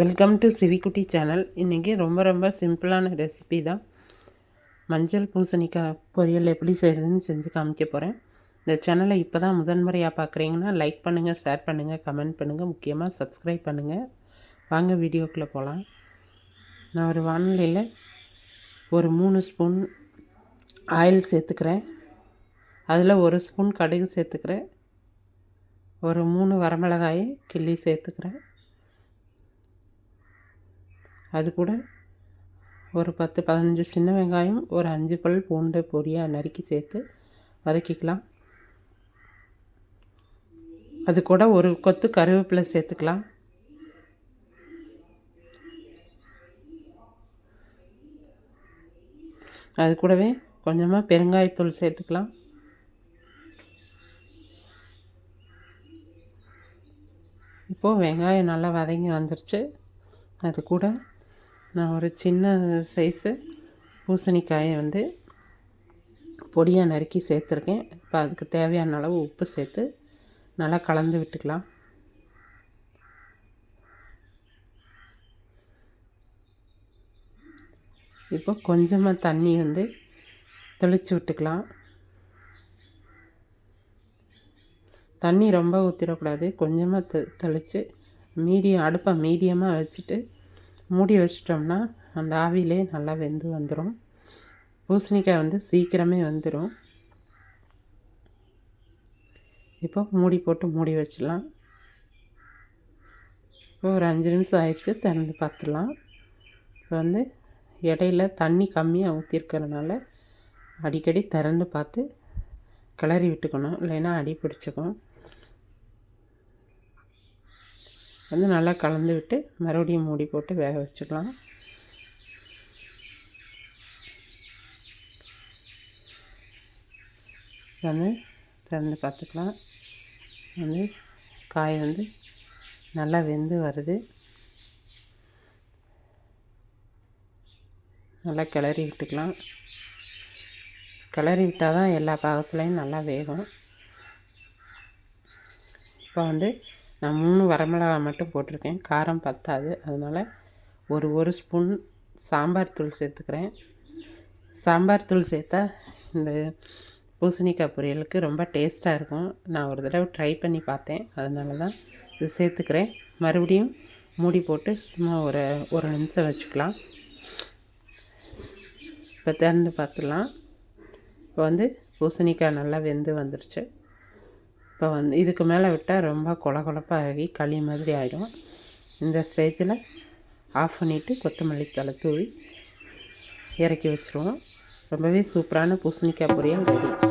Welcome to சிவிக்குட்டி channel. இன்றைக்கி ரொம்ப சிம்பிளான ரெசிபி தான். மஞ்சள் பூசணிக்காய் பொரியல் எப்படி செய்கிறதுன்னு செஞ்சு காமிக்க போகிறேன். இந்த சேனலை இப்போ தான் முதன்முறையாக பார்க்குறீங்கன்னா லைக் பண்ணுங்கள், ஷேர் பண்ணுங்கள், கமெண்ட் பண்ணுங்கள், முக்கியமாக சப்ஸ்கிரைப் பண்ணுங்கள். வாங்க வீடியோக்குள்ளே போகலாம். நான் ஒரு வானிலையில் ஒரு 3 ஸ்பூன் ஆயில் சேர்த்துக்கிறேன். அதில் 1 ஸ்பூன் கடுகு சேர்த்துக்கிறேன். ஒரு 3 வரமிளகாயை கிள்ளி சேர்த்துக்கிறேன். அது கூட ஒரு 10-15 சின்ன வெங்காயம், ஒரு 5 பல் பூண்டு பொடியாக நறுக்கி சேர்த்து வதக்கிக்கலாம். அது கூட ஒரு கொத்து கருவேப்பிலை சேர்த்துக்கலாம். அது கூடவே கொஞ்சமாக பெருங்காயத்தூள் சேர்த்துக்கலாம். இப்போது வெங்காயம் நல்லா வதங்கி வந்துருச்சு. அது கூட நான் ஒரு சின்ன சைஸு பூசணிக்காயை பொடியாக நறுக்கி சேர்த்துருக்கேன். இப்போ அதுக்கு தேவையான அளவு உப்பு சேர்த்து நல்லா கலந்து விட்டுக்கலாம். இப்போ கொஞ்சமாக தண்ணி தெளித்து விட்டுக்கலாம். தண்ணி ரொம்ப ஊற்றிடக்கூடாது, கொஞ்சமாக தெளித்து அடுப்பை மீடியமாக வச்சுட்டு மூடி வச்சிட்டோம்னா அந்த ஆவிலே நல்லா வெந்து வந்துடும். பூசணிக்காய் சீக்கிரமே வந்துடும். இப்போ மூடி போட்டு மூடி வச்சிடலாம். இப்போ ஒரு 5 நிமிஷம் ஆயிடுச்சு, திறந்து பார்த்துடலாம். இப்போ இடையில தண்ணி கம்மியாக ஊற்றிருக்கிறதுனால அடிக்கடி திறந்து பார்த்து கிளறி விட்டுக்கணும், இல்லைன்னா அடி பிடிச்சிக்கும். நல்லா கலந்து விட்டு மறுபடியும் மூடி போட்டு வேக வச்சுக்கலாம். திறந்து பார்த்துக்கலாம். காய் நல்லா வெந்து வருது. நல்லா கிளறி விட்டுக்கலாம். கிளறி விட்டால் தான் எல்லா பாகத்துலேயும் நல்லா வேகும். இப்போ நான் 3 வரமிளகாய் மட்டும் போட்டிருக்கேன், காரம் பத்தாது. அதனால் ஒரு ஸ்பூன் சாம்பார் தூள் சேர்த்துக்கிறேன். சாம்பார் தூள் சேர்த்தா இந்த பூசணிக்காய் பொரியலுக்கு ரொம்ப டேஸ்ட்டாக இருக்கும். நான் ஒரு தடவை ட்ரை பண்ணி பார்த்தேன், அதனால தான் இது சேர்த்துக்கிறேன். மறுபடியும் மூடி போட்டு சும்மா ஒரு நிமிஷம் வச்சுக்கலாம். இப்போ திறந்து பார்த்துடலாம். இப்போ பூசணிக்காய் நல்லா வெந்து வந்துருச்சு. இப்போ இதுக்கு மேலே விட்டால் ரொம்ப கொழப்பாகி களி மாதிரி ஆகிடும். இந்த ஸ்டேஜில் ஆஃப் பண்ணிவிட்டு கொத்தமல்லி தழை தூவி இறக்கி வச்சுருவோம். ரொம்பவே சூப்பரான பூசணிக்காய் பொரியல் ரெடி.